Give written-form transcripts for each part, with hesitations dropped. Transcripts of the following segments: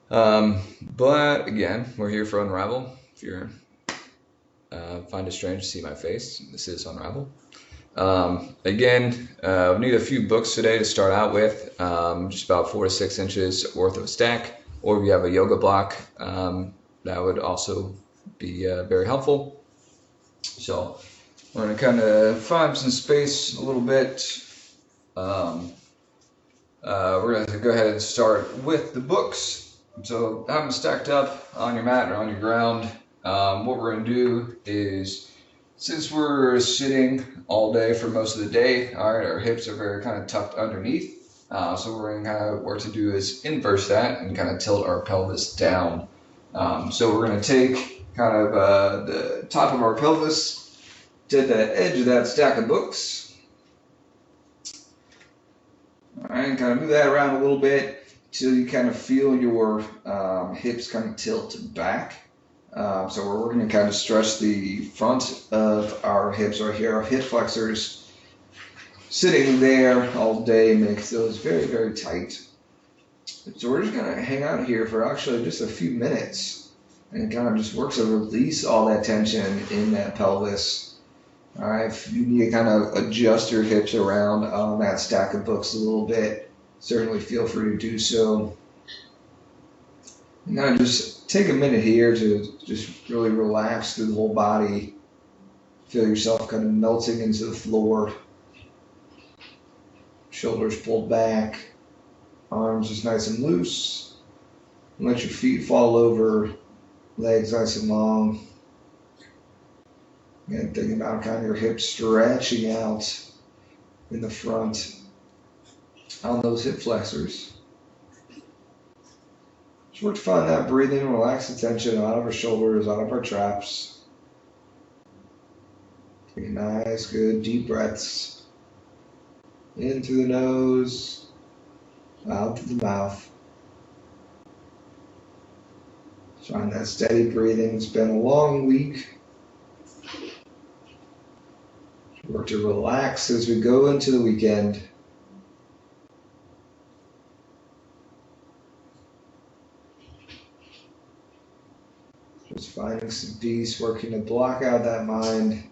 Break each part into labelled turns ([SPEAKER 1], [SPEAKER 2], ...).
[SPEAKER 1] But again, we're here for Unravel. If you find it strange to see my face, this is Unravel. We need a few books today to start out with, just about 4 to 6 inches worth of a stack, or if you have a yoga block, that would also be very helpful. So we're going to kind of find some space a little bit. We're going to go ahead and start with the books. So have them stacked up on your mat or on your ground. What we're going to do is, since we're sitting all day for most of the day, all right, our hips are very kind of tucked underneath. So what we're going to kind of work to do is inverse that and kind of tilt our pelvis down. So we're going to take kind of the top of our pelvis to the edge of that stack of books. All right, kind of move that around a little bit till you kind of feel your hips kind of tilt back. So we're working to kind of stretch the front of our hips, or here our hip flexors. Sitting there all day makes those very, very tight. So we're just going to hang out here for actually just a few minutes and kind of just work to release all that tension in that pelvis. All right, if you need to kind of adjust your hips around on that stack of books a little bit, certainly feel free to do so. And kind of just take a minute here to just really relax through the whole body. Feel yourself kind of melting into the floor. Shoulders pulled back, arms just nice and loose. And let your feet fall over, legs nice and long. And thinking about kind of your hips stretching out in the front on those hip flexors. Just work to find that breathing, relax the tension out of our shoulders, out of our traps. Take nice, good, deep breaths. In through the nose, out through the mouth. Find that steady breathing. It's been a long week. Work to relax as we go into the weekend. Just finding some peace, working to block out that mind.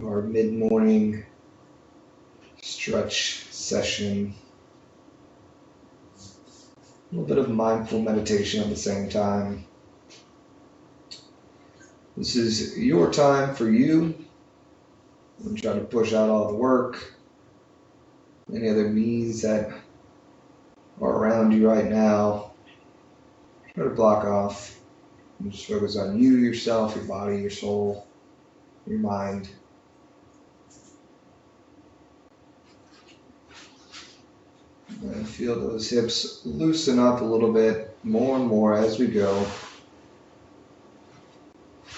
[SPEAKER 1] Our mid-morning stretch session. A little bit of mindful meditation at the same time. This is your time for you. I'm trying to push out all the work, any other needs that are around you right now. Try to block off and just focus on you, yourself, your body, your soul, your mind. And feel those hips loosen up a little bit more and more as we go.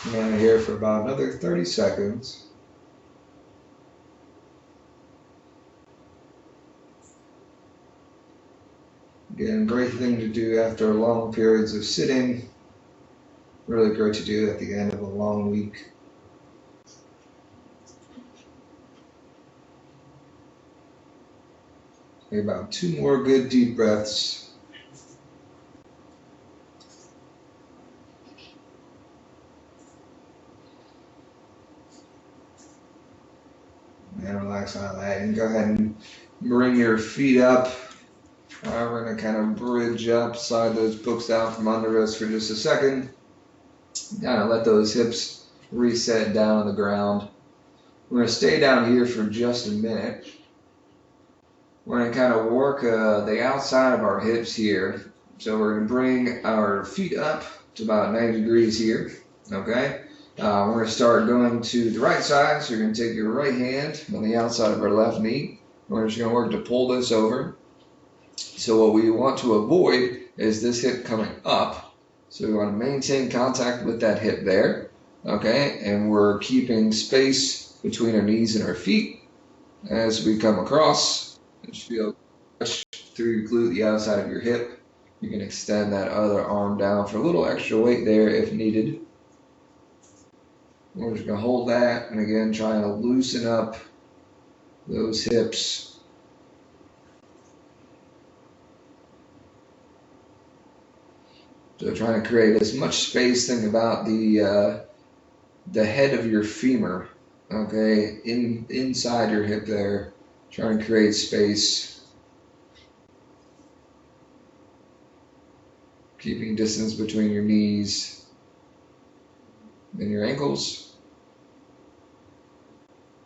[SPEAKER 1] I'm going to here for about another 30 seconds. Again, great thing to do after long periods of sitting. Really great to do at the end of a long week. Take about 2 more good deep breaths. And relax on that. And go ahead and bring your feet up. We're going to kind of bridge up, slide those books out from under us for just a second. Kind of let those hips reset down on the ground. We're going to stay down here for just a minute. We're going to kind of work the outside of our hips here. So we're going to bring our feet up to about 90 degrees here. Okay? We're going to start going to the right side. So you're going to take your right hand on the outside of our left knee. We're just going to work to pull this over. So what we want to avoid is this hip coming up. So we want to maintain contact with that hip there. Okay? And we're keeping space between our knees and our feet as we come across. Just feel push through your glute, the outside of your hip. You can extend that other arm down for a little extra weight there if needed. We're just going to hold that, and again, trying to loosen up those hips. So trying to create as much space. Think about the head of your femur, okay, inside your hip there. Trying to create space, keeping distance between your knees and your ankles.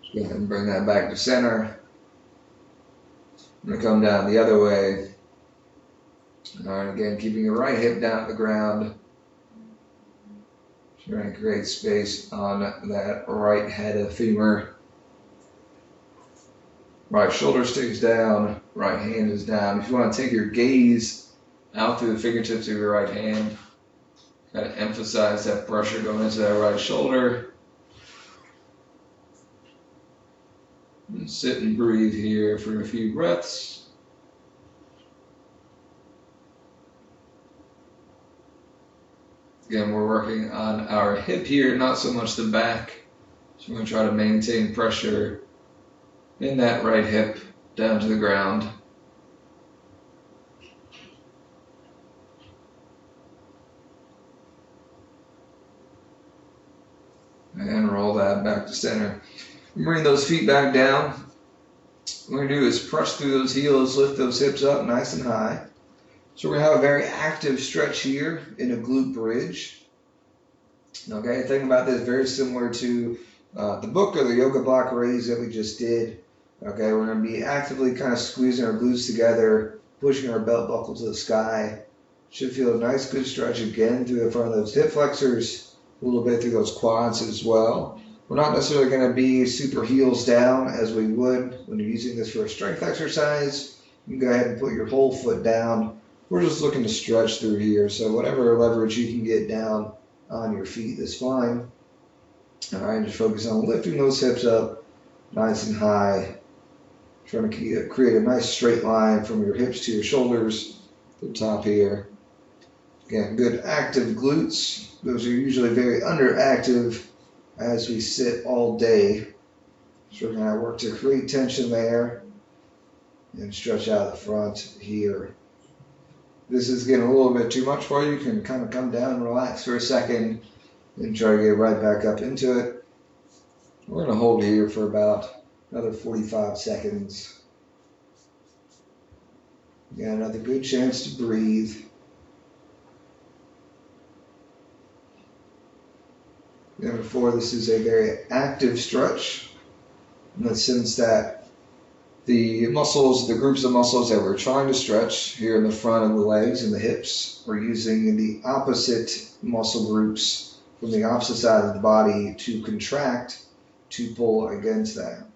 [SPEAKER 1] Just go ahead and bring that back to center. I'm going to come down the other way. All right, again, keeping your right hip down at the ground. Trying to create space on that right head of femur. Right shoulder stays down, right hand is down. If you want to take your gaze out through the fingertips of your right hand, kind of emphasize that pressure going into that right shoulder. And sit and breathe here for a few breaths. Again, we're working on our hip here, not so much the back. So we're going to try to maintain pressure in that right hip down to the ground. And roll that back to center. Bring those feet back down. What we're going to do is press through those heels, lift those hips up nice and high. So we're going to have a very active stretch here in a glute bridge. Okay, think about this very similar to the book or the yoga block raise that we just did. Okay, we're going to be actively kind of squeezing our glutes together, pushing our belt buckle to the sky. Should feel a nice good stretch again through the front of those hip flexors, a little bit through those quads as well. We're not necessarily going to be super heels down as we would when you're using this for a strength exercise. You can go ahead and put your whole foot down. We're just looking to stretch through here, so whatever leverage you can get down on your feet is fine. All right, just focus on lifting those hips up nice and high. Trying to create a nice straight line from your hips to your shoulders, to the top here. Again, good active glutes. Those are usually very underactive as we sit all day. So we're going to work to create tension there and stretch out the front here. This is getting a little bit too much for you. You can kind of come down and relax for a second and try to get right back up into it. We're going to hold here for about another 45 seconds. Got another good chance to breathe. Number 4, this is a very active stretch in the sense that the muscles, the groups of muscles that we're trying to stretch here in the front of the legs and the hips, we're using the opposite muscle groups from the opposite side of the body to contract to pull against that.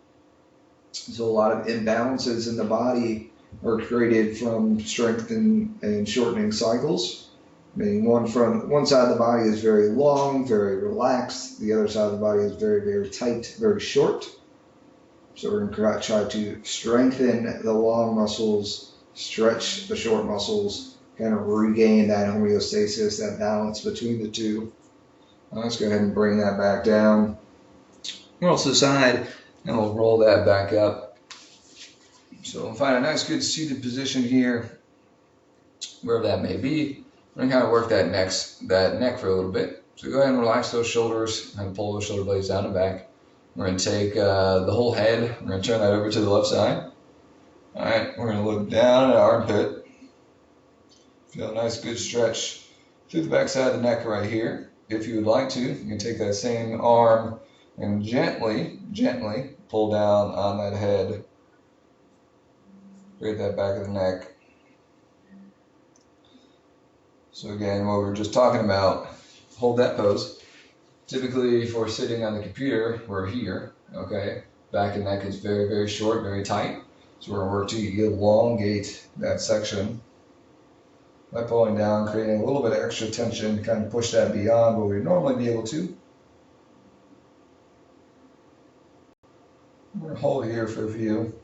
[SPEAKER 1] So a lot of imbalances in the body are created from strength and shortening cycles. Meaning one side of the body is very long, very relaxed. The other side of the body is very, very tight, very short. So we're going to try to strengthen the long muscles, stretch the short muscles, kind of regain that homeostasis, that balance between the two. Let's go ahead and bring that back down. Roll to the side, and we'll roll that back up. So we'll find a nice good seated position here, wherever that may be. We're going to kind of work that neck for a little bit. So go ahead and relax those shoulders and pull those shoulder blades down and back. We're going to take the whole head, we're going to turn that over to the left side. All right, we're going to look down at our armpit. Feel a nice good stretch through the back side of the neck right here. If you would like to, you can take that same arm and gently pull down on that head. Create that back of the neck. So again, what we were just talking about, hold that pose. Typically, if we're sitting on the computer, we're here, okay? Back and neck is very, very short, very tight. So we're going to work to elongate that section by pulling down, creating a little bit of extra tension to kind of push that beyond what we'd normally be able to. We're going to hold here for a few.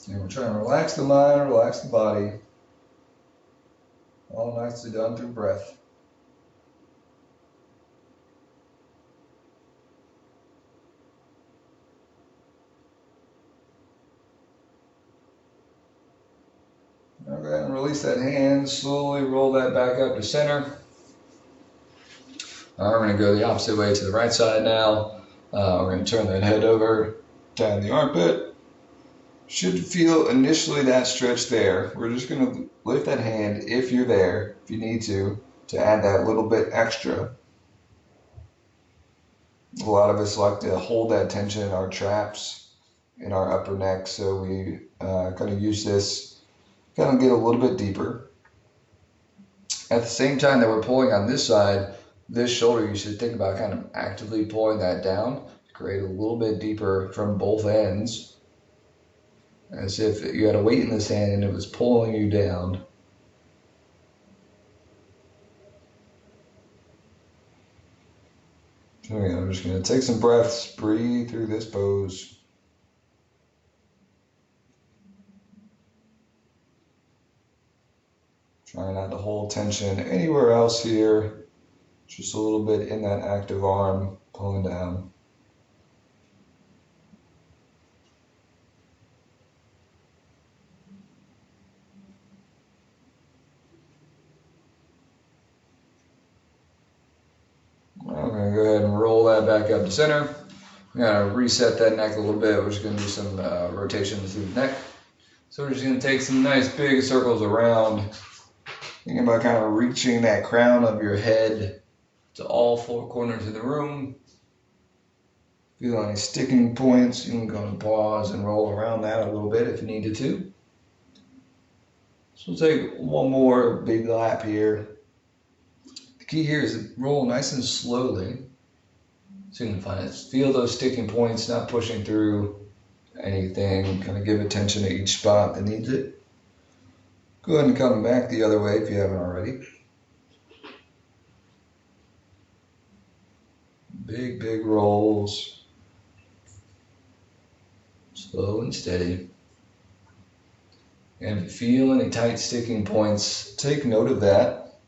[SPEAKER 1] And we're trying to relax the mind, relax the body. All nicely done through breath. release that hand, slowly roll that back up to center. We're going to go the opposite way to the right side now. We're going to turn that head over, down the armpit. Should feel initially that stretch there. We're just going to lift that hand if you're there, if you need to add that little bit extra. A lot of us like to hold that tension in our traps, in our upper neck, so we kind of use this, kind of get a little bit deeper. At the same time that we're pulling on this side, this shoulder, you should think about kind of actively pulling that down to create a little bit deeper from both ends, as if you had a weight in this hand and it was pulling you down. So again, I'm just going to take some breaths, breathe through this pose. Try not to hold tension anywhere else here. Just a little bit in that active arm, pulling down. I'm going to go ahead and roll that back up to center. I'm going to reset that neck a little bit. We're just going to do some rotations through the neck. So we're just going to take some nice big circles around. Thinking about kind of reaching that crown of your head to all four corners of the room. Feel any sticking points, you can go and pause and roll around that a little bit if you needed to. So we'll take one more big lap here. The key here is to roll nice and slowly. So you can feel those sticking points, not pushing through anything. Kind of give attention to each spot that needs it. Go ahead and come back the other way if you haven't already. Big, big rolls. Slow and steady. And if you feel any tight sticking points, take note of that.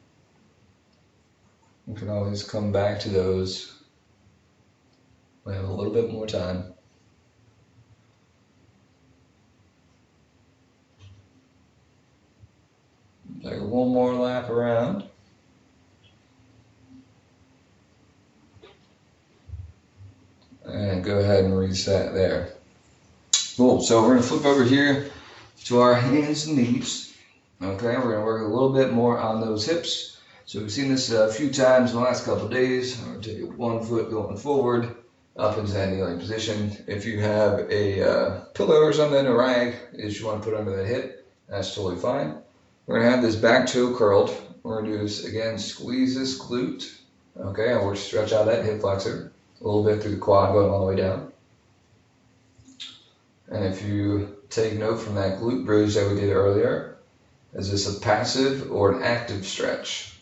[SPEAKER 1] You can always come back to those. We have a little bit more time. Take one more lap around. And go ahead and reset there. Cool, so we're going to flip over here to our hands and knees. Okay, we're going to work a little bit more on those hips. So we've seen this a few times in the last couple of days. I'm going to take one foot going forward, up into that kneeling position. If you have a pillow or something, a rag, that you want to put under the hip, that's totally fine. We're going to have this back toe curled. We're going to do this again, squeeze this glute. Okay, and we'll stretch out that hip flexor a little bit through the quad going all the way down. And if you take note from that glute bridge that we did earlier, is this a passive or an active stretch?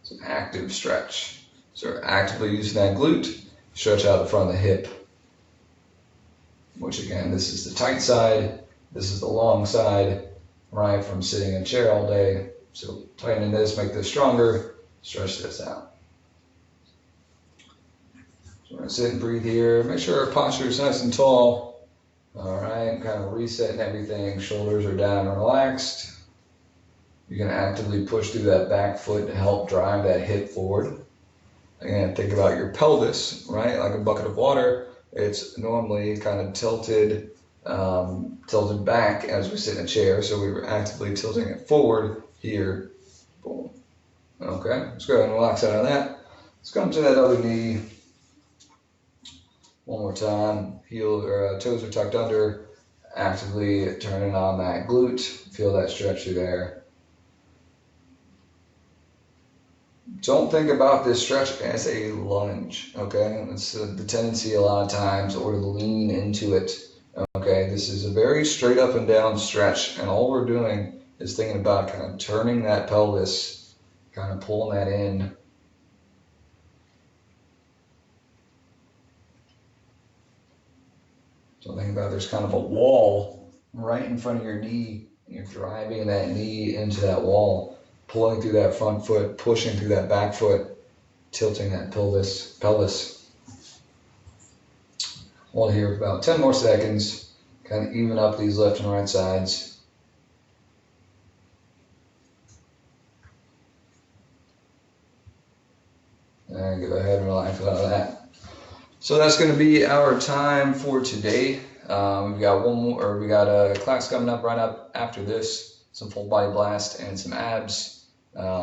[SPEAKER 1] It's an active stretch. So we're actively using that glute, stretch out the front of the hip. Which again, this is the tight side, this is the long side, right from sitting in a chair all day. So tightening this, make this stronger, stretch this out. So we're going to sit and breathe here. Make sure our posture is nice and tall. All right, kind of resetting everything. Shoulders are down and relaxed. You can actively push through that back foot to help drive that hip forward. Again, think about your pelvis, right? Like a bucket of water. It's normally kind of tilted back as we sit in a chair. So we were actively tilting it forward here. Boom. Okay, let's go ahead and relax out of that. Let's come to that other knee. One more time, heel or toes are tucked under, actively turning on that glute, feel that stretch through there. Don't think about this stretch as a lunge, okay? It's the tendency a lot of times, or to lean into it, okay? This is a very straight up and down stretch, and all we're doing is thinking about kind of turning that pelvis, kind of pulling that in. So think about there's kind of a wall right in front of your knee, and you're driving that knee into that wall, pulling through that front foot, pushing through that back foot, tilting that pelvis. Hold here for about 10 more seconds, kind of even up these left and right sides. and go ahead and relax with all that. So that's going to be our time for today. We've got we got a class coming up right up after this, some full body blast and some abs,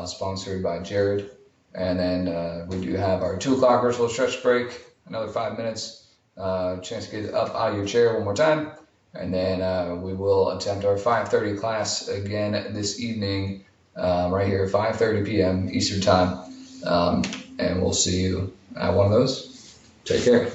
[SPEAKER 1] sponsored by Jared. And then we do have our 2 o'clock virtual stretch break, another 5 minutes, chance to get up out of your chair one more time. And then we will attempt our 5:30 class again this evening, right here at 5:30 p.m. Eastern Time. And we'll see you at one of those. Take care.